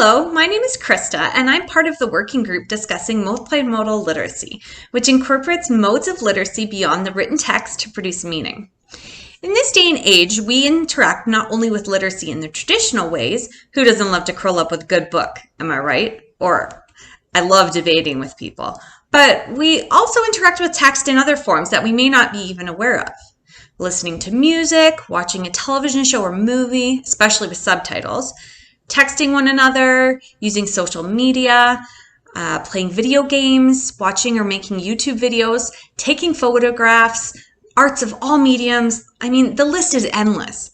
Hello, my name is Christa, and I'm part of the working group discussing multimodal literacy, which incorporates modes of literacy beyond the written text to produce meaning. In this day and age, we interact not only with literacy in the traditional ways, who doesn't love to curl up with a good book, am I right? Or, I love debating with people. But we also interact with text in other forms that we may not be even aware of. Listening to music, watching a television show or movie, especially with subtitles, texting one another, using social media, playing video games, watching or making YouTube videos, taking photographs, arts of all mediums. I mean, the list is endless.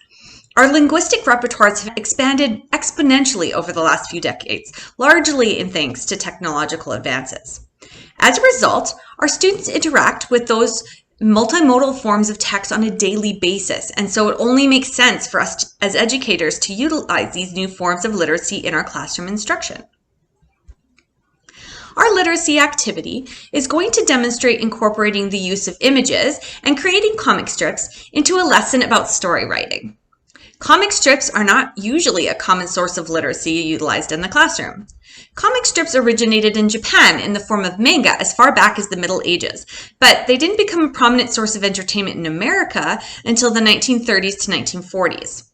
Our linguistic repertoires have expanded exponentially over the last few decades, largely in thanks to technological advances. As a result, our students interact with those multimodal forms of text on a daily basis, and so it only makes sense for us as educators to utilize these new forms of literacy in our classroom instruction. Our literacy activity is going to demonstrate incorporating the use of images and creating comic strips into a lesson about story writing. Comic strips are not usually a common source of literacy utilized in the classroom. Comic strips originated in Japan in the form of manga as far back as the Middle Ages, but they didn't become a prominent source of entertainment in America until the 1930s to 1940s.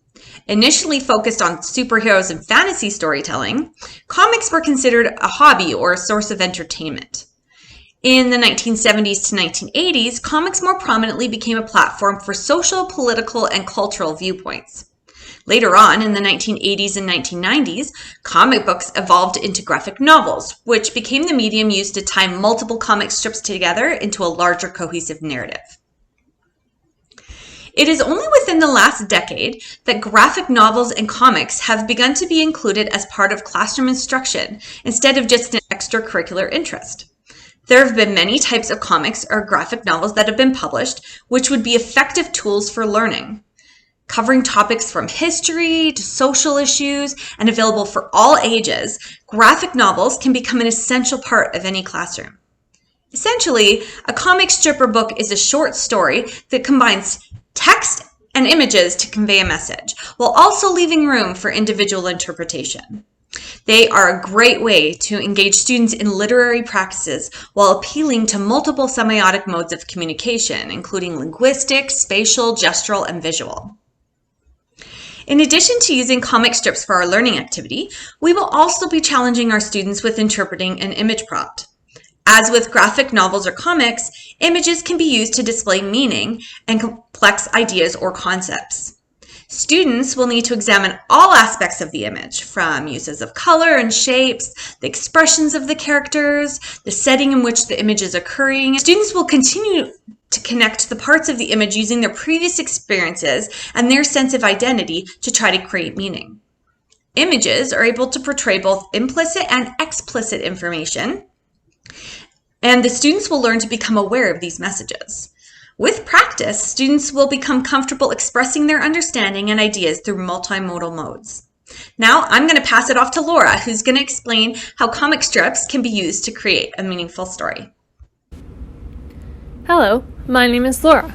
Initially focused on superheroes and fantasy storytelling, comics were considered a hobby or a source of entertainment. In the 1970s to 1980s, comics more prominently became a platform for social, political, and cultural viewpoints. Later on, in the 1980s and 1990s, comic books evolved into graphic novels, which became the medium used to tie multiple comic strips together into a larger cohesive narrative. It is only within the last decade that graphic novels and comics have begun to be included as part of classroom instruction instead of just an extracurricular interest. There have been many types of comics or graphic novels that have been published, which would be effective tools for learning. Covering topics from history to social issues and available for all ages, graphic novels can become an essential part of any classroom. Essentially, a comic strip or book is a short story that combines text and images to convey a message, while also leaving room for individual interpretation. They are a great way to engage students in literary practices while appealing to multiple semiotic modes of communication, including linguistic, spatial, gestural, and visual. In addition to using comic strips for our learning activity, we will also be challenging our students with interpreting an image prompt. As with graphic novels or comics, images can be used to display meaning and complex ideas or concepts. Students will need to examine all aspects of the image, from uses of color and shapes, the expressions of the characters, the setting in which the image is occurring. Students will continue to connect the parts of the image using their previous experiences and their sense of identity to try to create meaning. Images are able to portray both implicit and explicit information, and the students will learn to become aware of these messages. With practice, students will become comfortable expressing their understanding and ideas through multimodal modes. Now, I'm going to pass it off to Laura, who's going to explain how comic strips can be used to create a meaningful story. Hello, my name is Laura.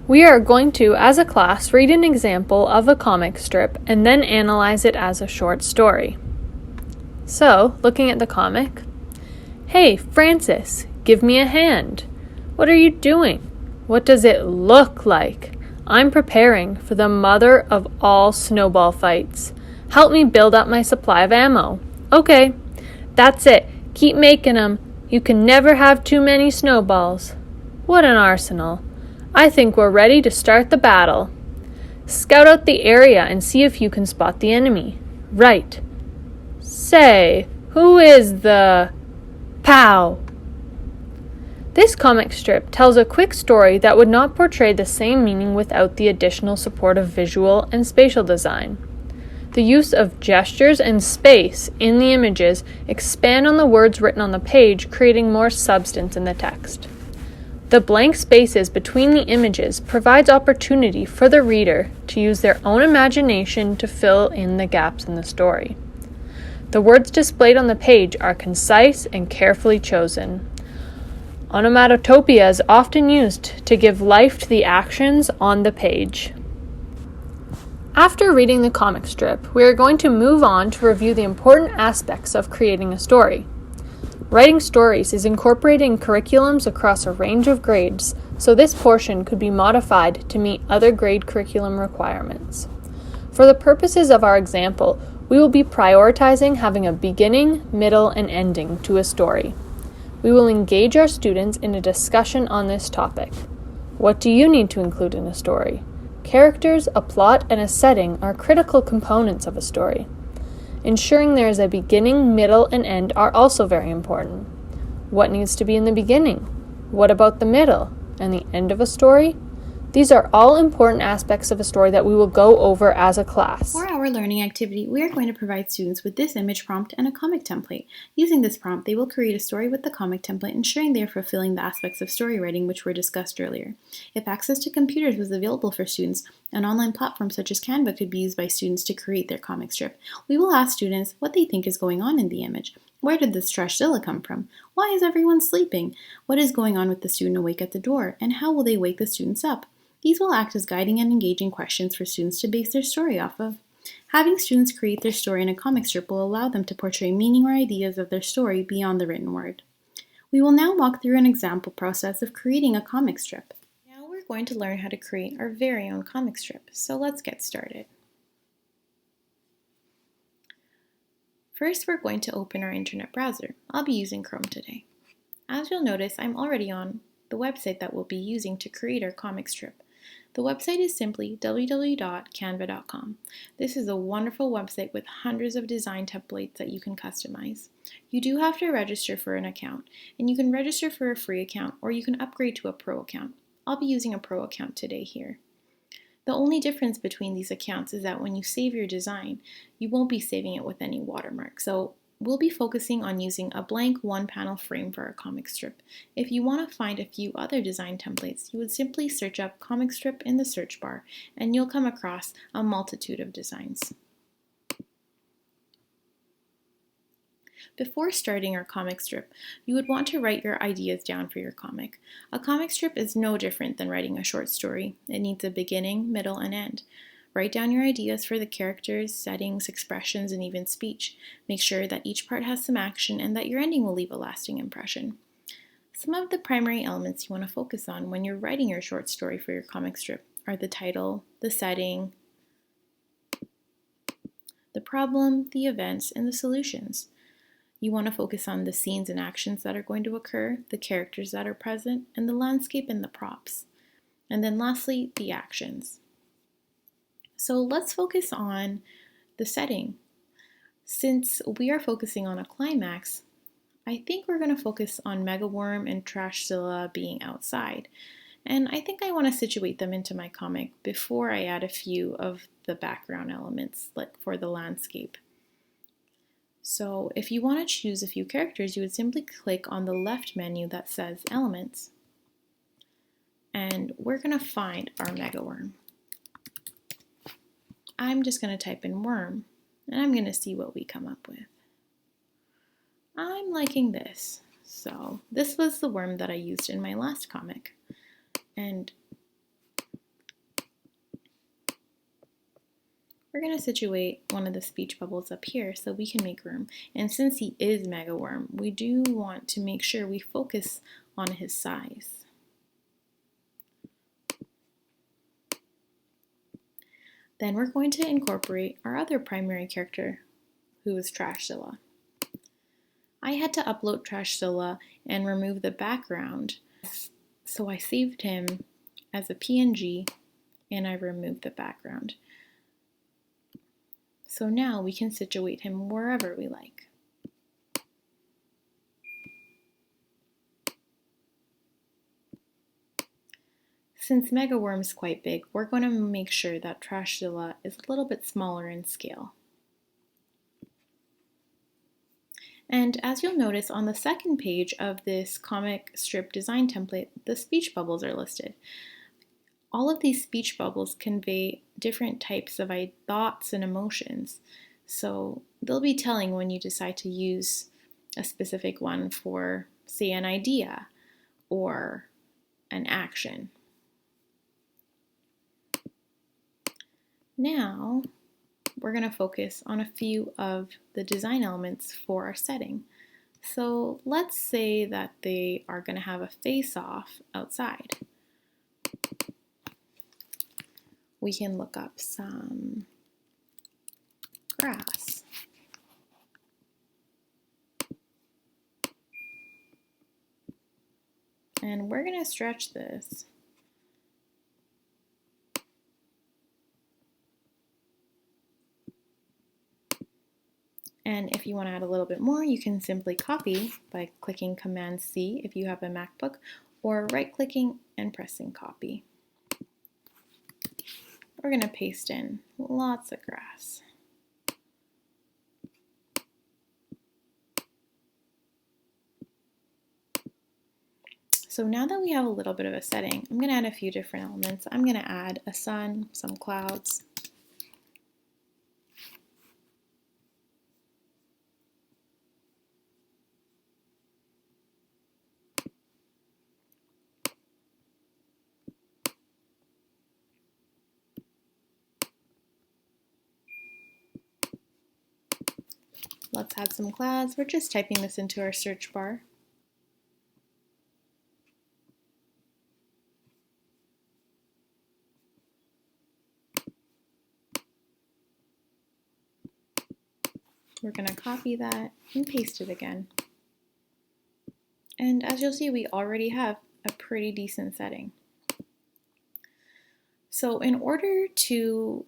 We are going to, as a class, read an example of a comic strip and then analyze it as a short story. So, looking at the comic, "Hey, Francis, give me a hand. What are you doing? What does it look like? I'm preparing for the mother of all snowball fights. Help me build up my supply of ammo." "Okay, that's it. Keep making 'em. You can never have too many snowballs." "What an arsenal. I think we're ready to start the battle." "Scout out the area and see if you can spot the enemy." "Right. Say, who is the... Pow!" This comic strip tells a quick story that would not portray the same meaning without the additional support of visual and spatial design. The use of gestures and space in the images expand on the words written on the page, creating more substance in the text. The blank spaces between the images provides opportunity for the reader to use their own imagination to fill in the gaps in the story. The words displayed on the page are concise and carefully chosen. Onomatopoeia is often used to give life to the actions on the page. After reading the comic strip, we are going to move on to review the important aspects of creating a story. Writing stories is incorporated in curriculums across a range of grades, so this portion could be modified to meet other grade curriculum requirements. For the purposes of our example, we will be prioritizing having a beginning, middle, and ending to a story. We will engage our students in a discussion on this topic. What do you need to include in a story? Characters, a plot, and a setting are critical components of a story. Ensuring there is a beginning, middle, and end are also very important. What needs to be in the beginning? What about the middle and the end of a story? These are all important aspects of a story that we will go over as a class. For our learning activity, we are going to provide students with this image prompt and a comic template. Using this prompt, they will create a story with the comic template, ensuring they are fulfilling the aspects of story writing which were discussed earlier. If access to computers was available for students, an online platform such as Canva could be used by students to create their comic strip. We will ask students what they think is going on in the image. Where did this Trashzilla come from? Why is everyone sleeping? What is going on with the student awake at the door? And how will they wake the students up? These will act as guiding and engaging questions for students to base their story off of. Having students create their story in a comic strip will allow them to portray meaning or ideas of their story beyond the written word. We will now walk through an example process of creating a comic strip. Now we're going to learn how to create our very own comic strip, so let's get started. First, we're going to open our internet browser. I'll be using Chrome today. As you'll notice, I'm already on the website that we'll be using to create our comic strip. The website is simply www.canva.com. This is a wonderful website with hundreds of design templates that you can customize. You do have to register for an account, and you can register for a free account or you can upgrade to a pro account. I'll be using a pro account today here. The only difference between these accounts is that when you save your design, you won't be saving it with any watermark. So we'll be focusing on using a blank one-panel frame for our comic strip. If you want to find a few other design templates, you would simply search up comic strip in the search bar, and you'll come across a multitude of designs. Before starting our comic strip, you would want to write your ideas down for your comic. A comic strip is no different than writing a short story. It needs a beginning, middle, and end. Write down your ideas for the characters, settings, expressions, and even speech. Make sure that each part has some action and that your ending will leave a lasting impression. Some of the primary elements you want to focus on when you're writing your short story for your comic strip are the title, the setting, the problem, the events, and the solutions. You want to focus on the scenes and actions that are going to occur, the characters that are present, and the landscape and the props. And then lastly, the actions. So let's focus on the setting. Since we are focusing on a climax, I think we're going to focus on Megaworm and Trashzilla being outside. And I think I want to situate them into my comic before I add a few of the background elements, like for the landscape. So if you want to choose a few characters, you would simply click on the left menu that says Elements. And we're going to find our Megaworm. I'm just going to type in worm, and I'm going to see what we come up with. I'm liking this. So this was the worm that I used in my last comic. And we're going to situate one of the speech bubbles up here so we can make room. And since he is Megaworm, we do want to make sure we focus on his size. Then we're going to incorporate our other primary character, who is Trashzilla. I had to upload Trashzilla and remove the background, so I saved him as a PNG and I removed the background. So now we can situate him wherever we like. Since Megaworm is quite big, we're going to make sure that Trashzilla is a little bit smaller in scale. And as you'll notice on the second page of this comic strip design template, the speech bubbles are listed. All of these speech bubbles convey different types of thoughts and emotions. So they'll be telling when you decide to use a specific one for, say, an idea or an action. Now, we're going to focus on a few of the design elements for our setting. So let's say that they are going to have a face-off outside. We can look up some grass. And we're going to stretch this. And if you want to add a little bit more, you can simply copy by clicking Command C if you have a MacBook, or right-clicking and pressing copy. We're going to paste in lots of grass. So now that we have a little bit of a setting, I'm going to add a few different elements. I'm going to add a sun, some clouds, let's add some clouds. We're just typing this into our search bar. We're going to copy that and paste it again. And as you'll see, we already have a pretty decent setting. So in order to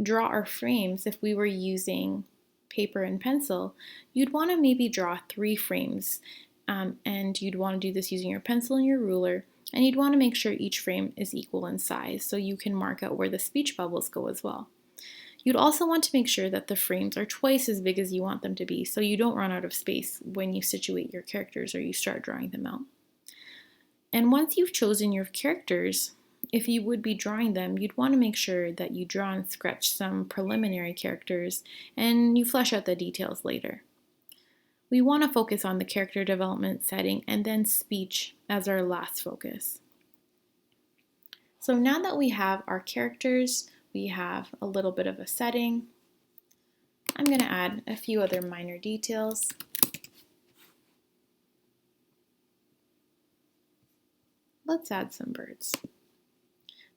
draw our frames, if we were using paper and pencil, you'd want to maybe draw 3 frames. And you'd want to do this using your pencil and your ruler. And you'd want to make sure each frame is equal in size so you can mark out where the speech bubbles go as well. You'd also want to make sure that the frames are twice as big as you want them to be so you don't run out of space when you situate your characters or you start drawing them out. And once you've chosen your characters, if you would be drawing them, you'd want to make sure that you draw and sketch some preliminary characters and you flesh out the details later. We want to focus on the character development setting and then speech as our last focus. So now that we have our characters, we have a little bit of a setting, I'm going to add a few other minor details. Let's add some birds.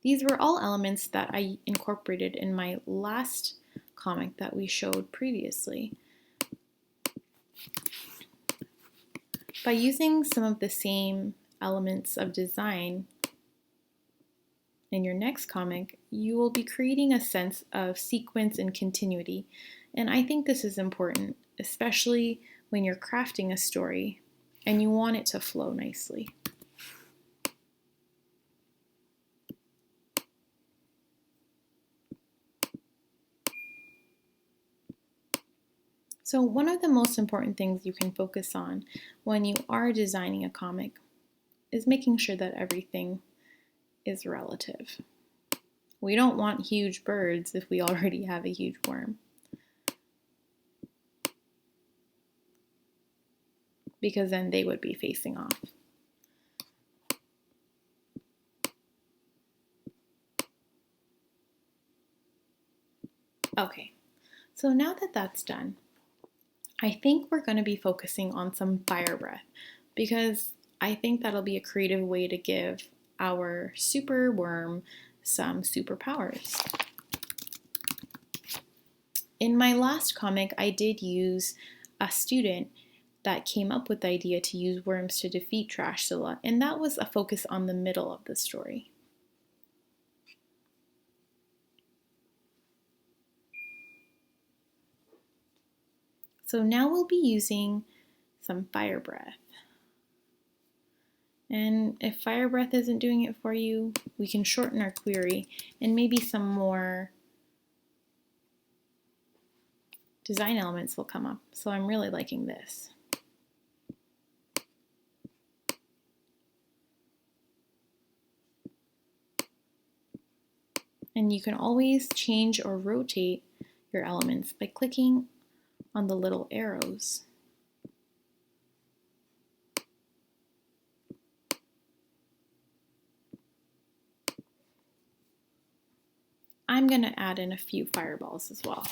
These were all elements that I incorporated in my last comic that we showed previously. By using some of the same elements of design in your next comic, you will be creating a sense of sequence and continuity. And I think this is important, especially when you're crafting a story and you want it to flow nicely. So one of the most important things you can focus on when you are designing a comic is making sure that everything is relative. We don't want huge birds if we already have a huge worm, because then they would be facing off. Okay, so now that that's done, I think we're going to be focusing on some fire breath, because I think that'll be a creative way to give our super worm some superpowers. In my last comic, I did use a student that came up with the idea to use worms to defeat Trashzilla, and that was a focus on the middle of the story. So now we'll be using some fire breath. And if fire breath isn't doing it for you, we can shorten our query and maybe some more design elements will come up. So I'm really liking this. And you can always change or rotate your elements by clicking on the little arrows. I'm going to add in a few fireballs as well.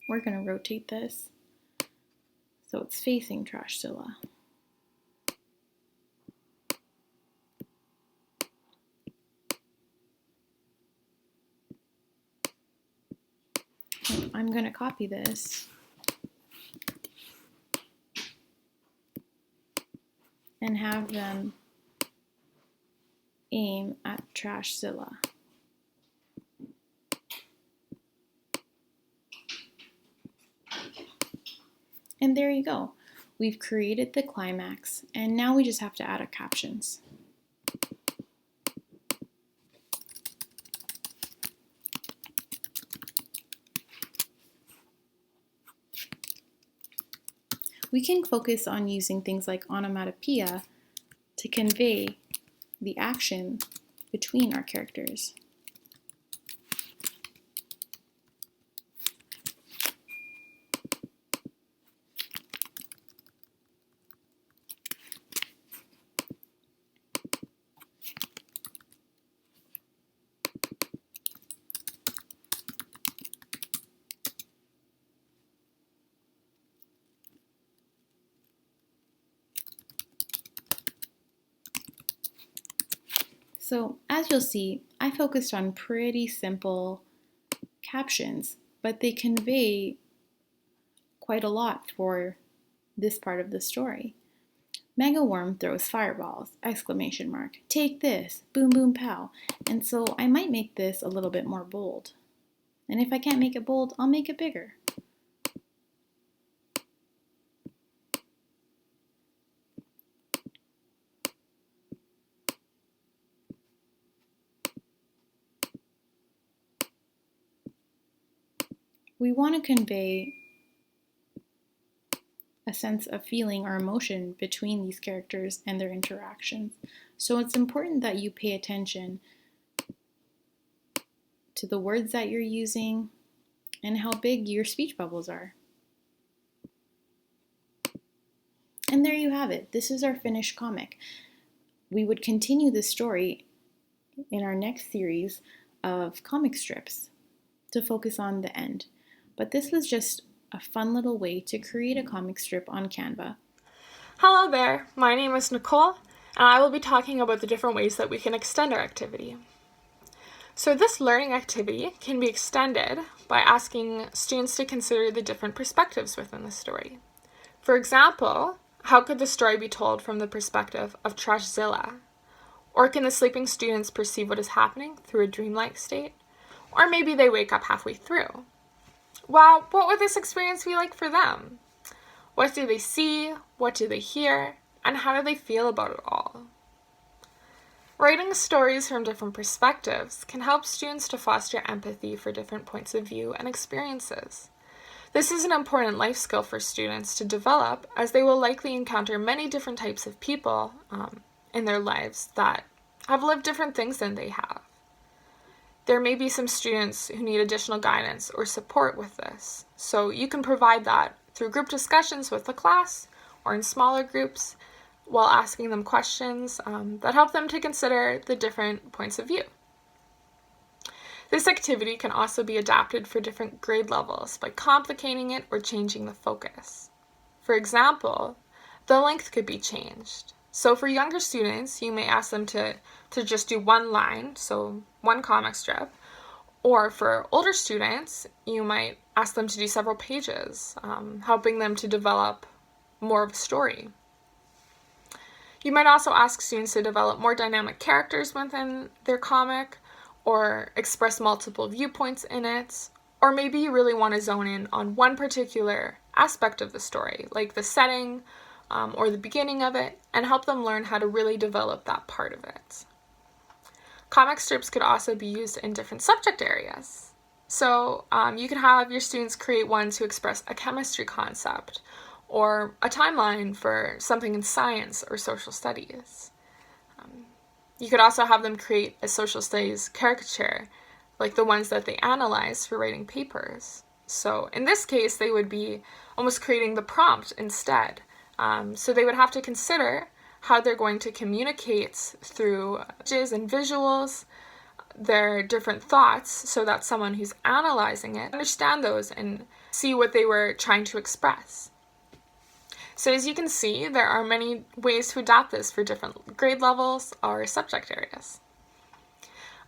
We're going to rotate this so it's facing Trashzilla. I'm going to copy this and have them aim at Trashzilla. And there you go. We've created the climax, and now we just have to add our captions. We can focus on using things like onomatopoeia to convey the action between our characters. So as you'll see, I focused on pretty simple captions, but they convey quite a lot for this part of the story. Mega Worm throws fireballs, exclamation mark, take this, boom boom pow. And so I might make this a little bit more bold. And if I can't make it bold, I'll make it bigger. We want to convey a sense of feeling or emotion between these characters and their interactions. So it's important that you pay attention to the words that you're using and how big your speech bubbles are. And there you have it. This is our finished comic. We would continue this story in our next series of comic strips to focus on the end. But this was just a fun little way to create a comic strip on Canva. Hello there, my name is Nicole, and I will be talking about the different ways that we can extend our activity. So this learning activity can be extended by asking students to consider the different perspectives within the story. For example, how could the story be told from the perspective of Trashzilla? Or can the sleeping students perceive what is happening through a dreamlike state? Or maybe they wake up halfway through. Well, what would this experience be like for them? What do they see? What do they hear? And how do they feel about it all? Writing stories from different perspectives can help students to foster empathy for different points of view and experiences. This is an important life skill for students to develop, as they will likely encounter many different types of people in their lives that have lived different things than they have. There may be some students who need additional guidance or support with this, so you can provide that through group discussions with the class or in smaller groups while asking them questions that help them to consider the different points of view. This activity can also be adapted for different grade levels by complicating it or changing the focus. For example, the length could be changed. So for younger students, you may ask them to just do one line, so one comic strip. Or for older students, you might ask them to do several pages, helping them to develop more of a story. You might also ask students to develop more dynamic characters within their comic, or express multiple viewpoints in it, or maybe you really want to zone in on one particular aspect of the story, like the setting or the beginning of it, and help them learn how to really develop that part of it. Comic strips could also be used in different subject areas. So you could have your students create one to express a chemistry concept, or a timeline for something in science or social studies. You could also have them create a social studies caricature, like the ones that they analyze for writing papers. So in this case, they would be almost creating the prompt instead. So they would have to consider how they're going to communicate through images and visuals, their different thoughts, so that someone who's analyzing it understand those and see what they were trying to express. So as you can see, there are many ways to adapt this for different grade levels or subject areas.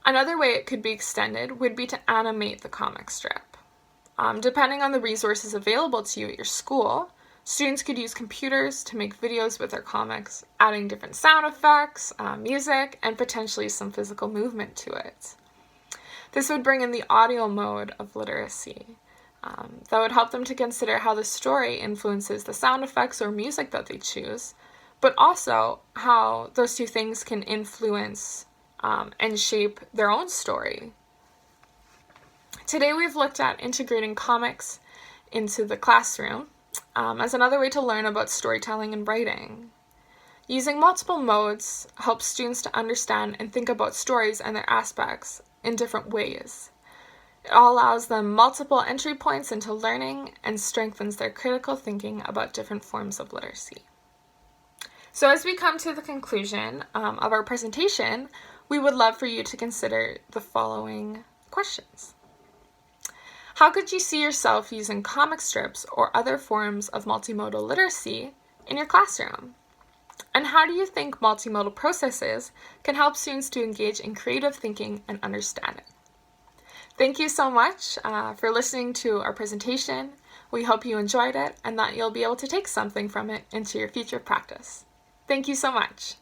Another way it could be extended would be to animate the comic strip. Depending on the resources available to you at your school, students could use computers to make videos with their comics, adding different sound effects, music, and potentially some physical movement to it. This would bring in the audio mode of literacy. That would help them to consider how the story influences the sound effects or music that they choose, but also how those two things can influence and shape their own story. Today we've looked at integrating comics into the classroom as another way to learn about storytelling and writing. Using multiple modes helps students to understand and think about stories and their aspects in different ways. It allows them multiple entry points into learning and strengthens their critical thinking about different forms of literacy. So as we come to the conclusion of our presentation, we would love for you to consider the following questions. How could you see yourself using comic strips or other forms of multimodal literacy in your classroom? And how do you think multimodal processes can help students to engage in creative thinking and understanding? Thank you so much for listening to our presentation. We hope you enjoyed it and that you'll be able to take something from it into your future practice. Thank you so much.